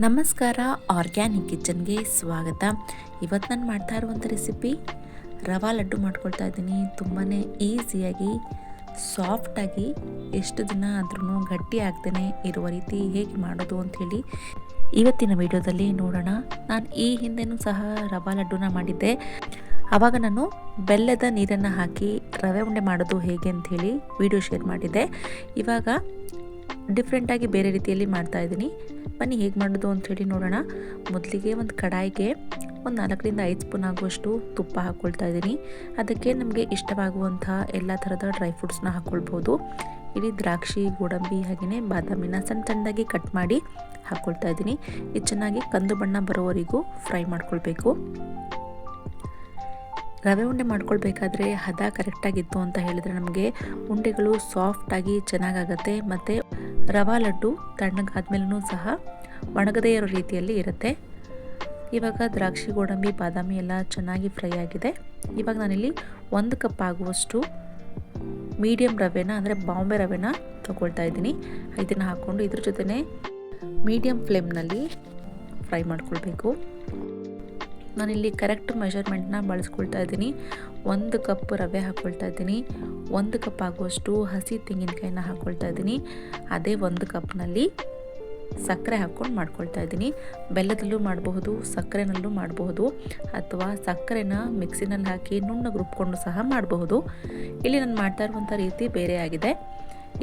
ನಮಸ್ಕಾರ, ಆರ್ಗ್ಯಾನಿಕ್ ಕಿಚನ್ಗೆ ಸ್ವಾಗತ. ಇವತ್ತು ನಾನು ಮಾಡ್ತಾ ಇರುವಂಥ ರೆಸಿಪಿ ರವಾ ಲಡ್ಡು ಮಾಡ್ಕೊಳ್ತಾ ಇದ್ದೀನಿ. ತುಂಬಾ ಈಸಿಯಾಗಿ ಸಾಫ್ಟಾಗಿ ಎಷ್ಟು ದಿನ ಆದ್ರೂ ಗಟ್ಟಿ ಆಗ್ದೇ ಇರುವ ರೀತಿ ಹೇಗೆ ಮಾಡೋದು ಅಂಥೇಳಿ ಇವತ್ತಿನ ವಿಡಿಯೋದಲ್ಲಿ ನೋಡೋಣ. ನಾನು ಈ ಹಿಂದೆನೂ ಸಹ ರವಾ ಲಡ್ಡುನ ಮಾಡಿದ್ದೆ. ಆವಾಗ ನಾನು ಬೆಲ್ಲದ ನೀರನ್ನು ಹಾಕಿ ರವೆ ಉಂಡೆ ಮಾಡೋದು ಹೇಗೆ ಅಂಥೇಳಿ ವಿಡಿಯೋ ಶೇರ್ ಮಾಡಿದ್ದೆ. ಇವಾಗ ಡಿಫ್ರೆಂಟಾಗಿ ಬೇರೆ ರೀತಿಯಲ್ಲಿ ಮಾಡ್ತಾ ಇದ್ದೀನಿ. ಬನ್ನಿ ಹೇಗೆ ಮಾಡೋದು ಅಂಥೇಳಿ ನೋಡೋಣ. ಮೊದಲಿಗೆ ಒಂದು ಕಡಾಯಿಗೆ ಒಂದು 4-5 ಸ್ಪೂನ್ ಆಗುವಷ್ಟು ತುಪ್ಪ ಹಾಕ್ಕೊಳ್ತಾ ಇದ್ದೀನಿ. ಅದಕ್ಕೆ ನಮಗೆ ಇಷ್ಟವಾಗುವಂಥ ಎಲ್ಲ ಥರದ ಡ್ರೈ ಫ್ರೂಟ್ಸ್ನ ಹಾಕ್ಕೊಳ್ಬೋದು. ಇಲ್ಲಿ ದ್ರಾಕ್ಷಿ, ಗೋಡಂಬಿ ಹಾಗೆಯೇ ಬಾದಾಮಿನ ಸಣ್ಣ ಸಣ್ಣದಾಗಿ ಕಟ್ ಮಾಡಿ ಹಾಕ್ಕೊಳ್ತಾ ಇದ್ದೀನಿ. ಇದು ಚೆನ್ನಾಗಿ ಕಂದು ಬಣ್ಣ ಬರೋವರೆಗೂ ಫ್ರೈ ಮಾಡ್ಕೊಳ್ಬೇಕು. ರವೆ ಉಂಡೆ ಮಾಡ್ಕೊಳ್ಬೇಕಾದ್ರೆ ಹದ ಕರೆಕ್ಟಾಗಿತ್ತು ಅಂತ ಹೇಳಿದರೆ ನಮಗೆ ಉಂಡೆಗಳು ಸಾಫ್ಟಾಗಿ ಚೆನ್ನಾಗಾಗತ್ತೆ. ಮತ್ತು ರವಾ ಲಡ್ಡು ತಣ್ಣಗಾದ್ಮೇಲೂ ಸಹ ಒಣಗದೇ ಇರೋ ರೀತಿಯಲ್ಲಿ ಇರುತ್ತೆ. ಇವಾಗ ದ್ರಾಕ್ಷಿ, ಗೋಡಂಬಿ, ಬಾದಾಮಿ ಎಲ್ಲ ಚೆನ್ನಾಗಿ ಫ್ರೈ ಆಗಿದೆ. ಇವಾಗ ನಾನಿಲ್ಲಿ 1 ಕಪ್ ಆಗುವಷ್ಟು ಮೀಡಿಯಮ್ ರವೆನ ಅಂದರೆ ಬಾಂಬೆ ರವೆನ ತಗೊಳ್ತಾ ಇದ್ದೀನಿ. ಇದನ್ನು ಹಾಕ್ಕೊಂಡು ಇದ್ರ ಜೊತೆನೇ ಮೀಡಿಯಮ್ ಫ್ಲೇಮ್ನಲ್ಲಿ ಫ್ರೈ ಮಾಡ್ಕೊಳ್ಬೇಕು. ನಾನಿಲ್ಲಿ ಕರೆಕ್ಟ್ ಮೆಷರ್ಮೆಂಟ್ನ ಬಳಸ್ಕೊಳ್ತಾ ಇದ್ದೀನಿ. 1 ಕಪ್ ರವೆ ಹಾಕ್ಕೊಳ್ತಾ ಇದ್ದೀನಿ. 1 ಕಪ್ ಆಗುವಷ್ಟು ಹಸಿ ತೆಂಗಿನಕಾಯಿನ ಹಾಕ್ಕೊಳ್ತಾ ಇದ್ದೀನಿ. ಅದೇ 1 ಕಪ್ನಲ್ಲಿ ಸಕ್ಕರೆ ಹಾಕ್ಕೊಂಡು ಮಾಡ್ಕೊಳ್ತಾ ಇದ್ದೀನಿ. ಬೆಲ್ಲದಲ್ಲೂ ಮಾಡಬಹುದು, ಸಕ್ಕರೆನಲ್ಲೂ ಮಾಡಬಹುದು, ಅಥವಾ ಸಕ್ಕರೆನ ಮಿಕ್ಸಿನಲ್ಲಿ ಹಾಕಿ ನುಣ್ಣಗೆ ರುಬ್ಕೊಂಡು ಸಹ ಮಾಡಬಹುದು. ಇಲ್ಲಿ ನಾನು ಮಾಡ್ತಾ ಇರುವಂಥ ರೀತಿ ಬೇರೆ ಆಗಿದೆ.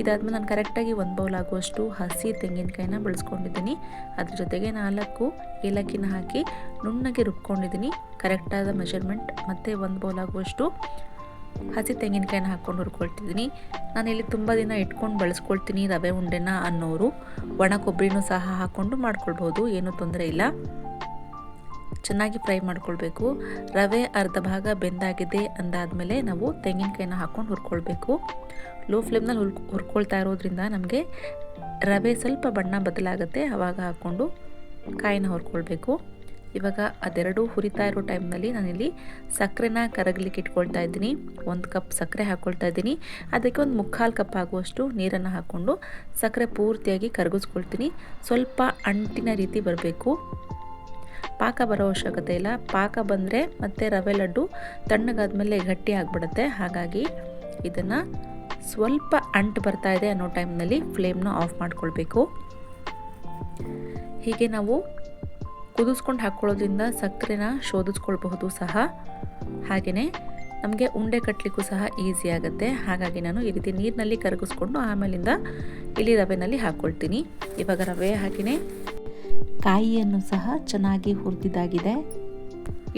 ಇದಾದ್ಮೇಲೆ ನಾನು ಕರೆಕ್ಟಾಗಿ 1 ಬೌಲ್ ಆಗುವಷ್ಟು ಹಸಿ ತೆಂಗಿನಕಾಯಿನ ಬಳಸ್ಕೊಂಡಿದ್ದೀನಿ. ಅದ್ರ ಜೊತೆಗೆ 4 ಏಲಕ್ಕಿನ ಹಾಕಿ ನುಣ್ಣಗೆ ರುಬ್ಕೊಂಡಿದ್ದೀನಿ. ಕರೆಕ್ಟಾದ ಮೆಷರ್ಮೆಂಟ್. ಮತ್ತು 1 ಬೌಲ್ ಆಗುವಷ್ಟು ಹಸಿ ತೆಂಗಿನಕಾಯಿನ ಹಾಕ್ಕೊಂಡು ಹುರ್ಕೊಳ್ತಿದ್ದೀನಿ. ನಾನಿಲ್ಲಿ ತುಂಬ ದಿನ ಇಟ್ಕೊಂಡು ಬಳಸ್ಕೊಳ್ತೀನಿ ರವೆ ಉಂಡೆನ ಅನ್ನೋರು ಒಣ ಕೊಬ್ಬರಿನೂ ಸಹ ಹಾಕ್ಕೊಂಡು ಮಾಡ್ಕೊಳ್ಬೋದು, ಏನೂ ತೊಂದರೆ ಇಲ್ಲ. ಚೆನ್ನಾಗಿ ಫ್ರೈ ಮಾಡ್ಕೊಳ್ಬೇಕು. ರವೆ ಅರ್ಧ ಭಾಗ ಬೆಂದಾಗಿದೆ ಅಂದಾದಮೇಲೆ ನಾವು ತೆಂಗಿನಕಾಯಿನ ಹಾಕ್ಕೊಂಡು ಹುರ್ಕೊಳ್ಬೇಕು. ಲೋ ಫ್ಲೇಮ್ನಲ್ಲಿ ಹುರ್ಕೊಳ್ತಾ ಇರೋದ್ರಿಂದ ನಮಗೆ ರವೆ ಸ್ವಲ್ಪ ಬಣ್ಣ ಬದಲಾಗುತ್ತೆ. ಆವಾಗ ಹಾಕ್ಕೊಂಡು ಕಾಯಿನ ಹುರ್ಕೊಳ್ಬೇಕು. ಇವಾಗ ಅದೆರಡು ಹುರಿತಾ ಇರೋ ಟೈಮ್ನಲ್ಲಿ ನಾನಿಲ್ಲಿ ಸಕ್ಕರೆನ ಕರಗಲಿಕ್ಕೆ ಇಟ್ಕೊಳ್ತಾ ಇದ್ದೀನಿ. 1 ಕಪ್ ಸಕ್ಕರೆ ಹಾಕ್ಕೊಳ್ತಾ ಇದ್ದೀನಿ. ಅದಕ್ಕೆ ಒಂದು 3/4 ಕಪ್ ಆಗುವಷ್ಟು ನೀರನ್ನು ಹಾಕ್ಕೊಂಡು ಸಕ್ಕರೆ ಪೂರ್ತಿಯಾಗಿ ಕರಗಿಸ್ಕೊಳ್ತೀನಿ. ಸ್ವಲ್ಪ ಅಂಟಿನ ರೀತಿ ಬರಬೇಕು. ಪಾಕ ಬರೋ ಅವಶ್ಯಕತೆ ಇಲ್ಲ. ಪಾಕ ಬಂದರೆ ಮತ್ತೆ ರವೆ ಲಡ್ಡು ತಣ್ಣಗಾದ್ಮೇಲೆ ಗಟ್ಟಿ ಆಗಿಬಿಡುತ್ತೆ. ಹಾಗಾಗಿ ಇದನ್ನು ಸ್ವಲ್ಪ ಅಂಟು ಬರ್ತಾ ಇದೆ ಅನ್ನೋ ಟೈಮ್ನಲ್ಲಿ ಫ್ಲೇಮ್ನ ಆಫ್ ಮಾಡ್ಕೊಳ್ಬೇಕು. ಹೀಗೆ ನಾವು ಕುದಿಸ್ಕೊಂಡು ಹಾಕ್ಕೊಳ್ಳೋದ್ರಿಂದ ಸಕ್ಕರೆನ ಶೋಧಿಸ್ಕೊಳ್ಬಹುದು ಸಹ. ಹಾಗೆಯೇ ನಮಗೆ ಉಂಡೆ ಕಟ್ಟಲಿಕ್ಕೂ ಸಹ ಈಸಿ ಆಗುತ್ತೆ. ಹಾಗಾಗಿ ನಾನು ಈ ರೀತಿ ನೀರಿನಲ್ಲಿ ಕರಗಿಸ್ಕೊಂಡು ಆಮೇಲಿಂದ ಇಲ್ಲಿ ರವೆನಲ್ಲಿ ಹಾಕ್ಕೊಳ್ತೀನಿ. ಇವಾಗ ರವೆ ಹಾಕಿನೇ ಕಾಯಿಯನ್ನು ಸಹ ಚೆನ್ನಾಗಿ ಹುರಿದಿದ್ದಾಗಿದೆ.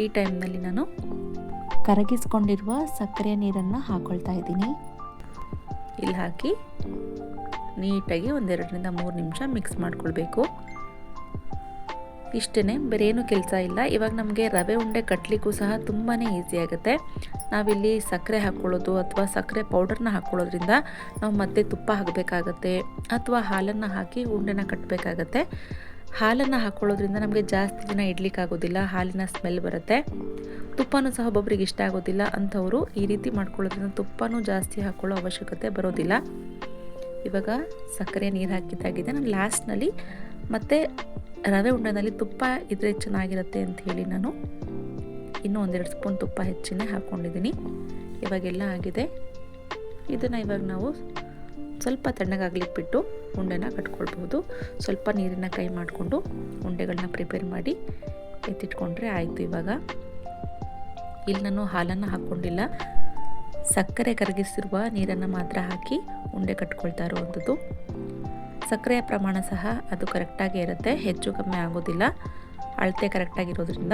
ಈ ಟೈಮ್ನಲ್ಲಿ ನಾನು ಕರಗಿಸ್ಕೊಂಡಿರುವ ಸಕ್ಕರೆಯ ನೀರನ್ನು ಹಾಕ್ಕೊಳ್ತಾ ಇದ್ದೀನಿ. ಇಲ್ಲಿ ಹಾಕಿ ನೀಟಾಗಿ 1-2-3 ನಿಮಿಷ ಮಿಕ್ಸ್ ಮಾಡ್ಕೊಳ್ಬೇಕು. ಇಷ್ಟೇ, ಬೇರೆ ಏನೂ ಕೆಲಸ ಇಲ್ಲ. ಇವಾಗ ನಮಗೆ ರವೆ ಉಂಡೆ ಕಟ್ಟಲಿಕ್ಕೂ ಸಹ ತುಂಬಾ ಈಸಿ ಆಗುತ್ತೆ. ನಾವಿಲ್ಲಿ ಸಕ್ಕರೆ ಹಾಕ್ಕೊಳ್ಳೋದು ಅಥವಾ ಸಕ್ಕರೆ ಪೌಡರ್ನ ಹಾಕ್ಕೊಳ್ಳೋದ್ರಿಂದ ನಾವು ಮತ್ತೆ ತುಪ್ಪ ಹಾಕಬೇಕಾಗತ್ತೆ ಅಥವಾ ಹಾಲನ್ನು ಹಾಕಿ ಉಂಡೆನ ಕಟ್ಟಬೇಕಾಗತ್ತೆ. ಹಾಲನ್ನು ಹಾಕ್ಕೊಳ್ಳೋದ್ರಿಂದ ನಮಗೆ ಜಾಸ್ತಿ ದಿನ ಇಡ್ಲಿಕ್ಕಾಗೋದಿಲ್ಲ, ಹಾಲಿನ ಸ್ಮೆಲ್ ಬರುತ್ತೆ. ತುಪ್ಪನೂ ಸಹ ಒಬ್ಬೊಬ್ರಿಗೆ ಇಷ್ಟ ಆಗೋದಿಲ್ಲ. ಅಂಥವರು ಈ ರೀತಿ ಮಾಡ್ಕೊಳ್ಳೋದ್ರಿಂದ ತುಪ್ಪನೂ ಜಾಸ್ತಿ ಹಾಕ್ಕೊಳ್ಳೋ ಅವಶ್ಯಕತೆ ಬರೋದಿಲ್ಲ. ಇವಾಗ ಸಕ್ಕರೆ ನೀರು ಹಾಕಿದ್ದಾಗಿದೆ. ನಾನು ಲಾಸ್ಟ್ನಲ್ಲಿ ಮತ್ತು ರವೆ ಉಂಡೆನಲ್ಲಿ ತುಪ್ಪ ಇದ್ರೆ ಚೆನ್ನಾಗಿರುತ್ತೆ ಅಂಥೇಳಿ ನಾನು ಇನ್ನೂ 1-2 ಸ್ಪೂನ್ ತುಪ್ಪ ಹೆಚ್ಚಿನೇ ಹಾಕ್ಕೊಂಡಿದ್ದೀನಿ. ಇವಾಗೆಲ್ಲ ಆಗಿದೆ. ಇದನ್ನು ಇವಾಗ ನಾವು ಸ್ವಲ್ಪ ತಣ್ಣಗಾಗ್ಲಿಕ್ಕೆ ಬಿಟ್ಟು ಉಂಡೆನ ಕಟ್ಕೊಳ್ಬಹುದು. ಸ್ವಲ್ಪ ನೀರಿನ ಕೈ ಮಾಡಿಕೊಂಡು ಉಂಡೆಗಳನ್ನ ಪ್ರಿಪೇರ್ ಮಾಡಿ ಎತ್ತಿಟ್ಕೊಂಡ್ರೆ ಆಯಿತು. ಇವಾಗ ಇಲ್ಲಿ ನಾನು ಹಾಲನ್ನು ಹಾಕ್ಕೊಂಡಿಲ್ಲ, ಸಕ್ಕರೆ ಕರಗಿಸಿರುವ ನೀರನ್ನು ಮಾತ್ರ ಹಾಕಿ ಉಂಡೆ ಕಟ್ಕೊಳ್ತಾ ಇರುವಂಥದ್ದು. ಸಕ್ಕರೆಯ ಪ್ರಮಾಣ ಸಹ ಅದು ಕರೆಕ್ಟಾಗಿ ಇರುತ್ತೆ, ಹೆಚ್ಚು ಕಮ್ಮಿ ಆಗೋದಿಲ್ಲ. ಅಳತೆ ಕರೆಕ್ಟಾಗಿರೋದ್ರಿಂದ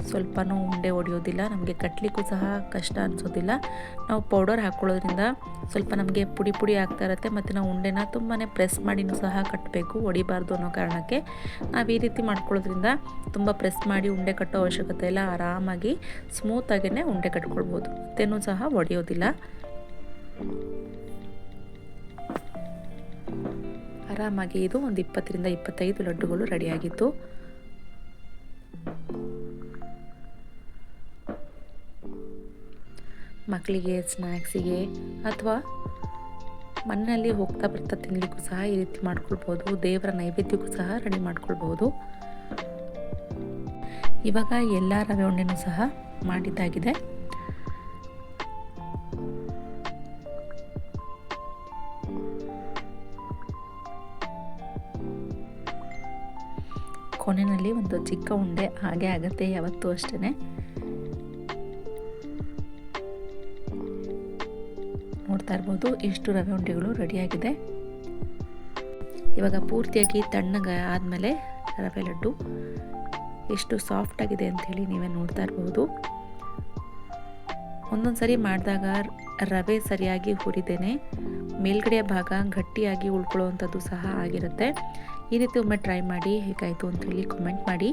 ಸ್ವಲ್ಪನೂ ಉಂಡೆ ಹೊಡೆಯೋದಿಲ್ಲ. ನಮಗೆ ಕಟ್ಟಲಿಕ್ಕೂ ಸಹ ಕಷ್ಟ ಅನಿಸೋದಿಲ್ಲ. ನಾವು ಪೌಡರ್ ಹಾಕ್ಕೊಳ್ಳೋದ್ರಿಂದ ಸ್ವಲ್ಪ ನಮಗೆ ಪುಡಿ ಪುಡಿ ಆಗ್ತಾ ಇರುತ್ತೆ. ಮತ್ತು ನಾವು ಉಂಡೆನ ತುಂಬಾ ಪ್ರೆಸ್ ಮಾಡಿನೂ ಸಹ ಕಟ್ಟಬೇಕು, ಹೊಡಿಬಾರ್ದು ಅನ್ನೋ ಕಾರಣಕ್ಕೆ. ನಾವು ಈ ರೀತಿ ಮಾಡ್ಕೊಳ್ಳೋದ್ರಿಂದ ತುಂಬ ಪ್ರೆಸ್ ಮಾಡಿ ಉಂಡೆ ಕಟ್ಟೋ ಅವಶ್ಯಕತೆ ಇಲ್ಲ. ಆರಾಮಾಗಿ ಸ್ಮೂತಾಗೇ ಉಂಡೆ ಕಟ್ಕೊಳ್ಬೋದು, ಮತ್ತೇನೂ ಸಹ ಹೊಡೆಯೋದಿಲ್ಲ. ಆರಾಮಾಗಿ ಇದು ಒಂದು 20-25 ಲಡ್ಡುಗಳು ರೆಡಿಯಾಗಿತ್ತು. ಮಕ್ಕಳಿಗೆ ಸ್ನ್ಯಾಕ್ಸಿಗೆ ಅಥವಾ ಮನೆಯಲ್ಲಿ ಹೋಗ್ತಾ ಬರ್ತಾ ತಿನ್ನಲಿಕ್ಕೂ ಸಹ ಈ ರೀತಿ ಮಾಡ್ಕೊಳ್ಬೋದು. ದೇವರ ನೈವೇದ್ಯಕ್ಕೂ ಸಹ ರೆಡಿ ಮಾಡ್ಕೊಳ್ಬೋದು. ಇವಾಗ ಎಲ್ಲ ರವೆ ಉಂಡೆನೂ ಸಹ ಮಾಡಿದ್ದಾಗಿದೆ. ಕೊನೆಯಲ್ಲಿ ಒಂದು ಚಿಕ್ಕ ಉಂಡೆ ಹಾಗೆ ಆಗುತ್ತೆ ಯಾವತ್ತೂ ಅಷ್ಟೇ. ನೋಡ್ತಾ ಇರ್ಬೋದು ಇಷ್ಟು ರವೆ ಉಂಡೆಗಳು ರೆಡಿಯಾಗಿದೆ. ಇವಾಗ ಪೂರ್ತಿಯಾಗಿ ತಣ್ಣಗೆ ಆದಮೇಲೆ ರವೆ ಲಡ್ಡು ಎಷ್ಟು ಸಾಫ್ಟ್ ಆಗಿದೆ ಅಂಥೇಳಿ ನೀವೇ ನೋಡ್ತಾ ಇರ್ಬೋದು. ಒಂದೊಂದು ಸರಿ ಮಾಡಿದಾಗ ರವೆ ಸರಿಯಾಗಿ ಹುರಿದೇನೆ ಮೇಲ್ಗಡೆಯ ಭಾಗ ಗಟ್ಟಿಯಾಗಿ ಉಳ್ಕೊಳ್ಳೋವಂಥದ್ದು ಸಹ ಆಗಿರುತ್ತೆ. ಈ ರೀತಿ ಒಮ್ಮೆ ಟ್ರೈ ಮಾಡಿ ಹೇಗಾಯಿತು ಅಂಥೇಳಿ ಕಮೆಂಟ್ ಮಾಡಿ.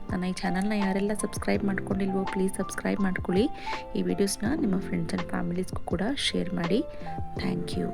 ನನ್ನ ಈ ಚಾನಲ್ನ ಯಾರೆಲ್ಲ ಸಬ್ಸ್ಕ್ರೈಬ್ ಮಾಡ್ಕೊಂಡಿಲ್ವೋ ಪ್ಲೀಸ್ ಸಬ್ಸ್ಕ್ರೈಬ್ ಮಾಡ್ಕೊಳ್ಳಿ. ಈ ವಿಡಿಯೋಸ್ನ ನಿಮ್ಮ ಫ್ರೆಂಡ್ಸ್ ಆ್ಯಂಡ್ ಫ್ಯಾಮಿಲೀಸ್ಗೂ ಕೂಡ ಶೇರ್ ಮಾಡಿ. Thank you.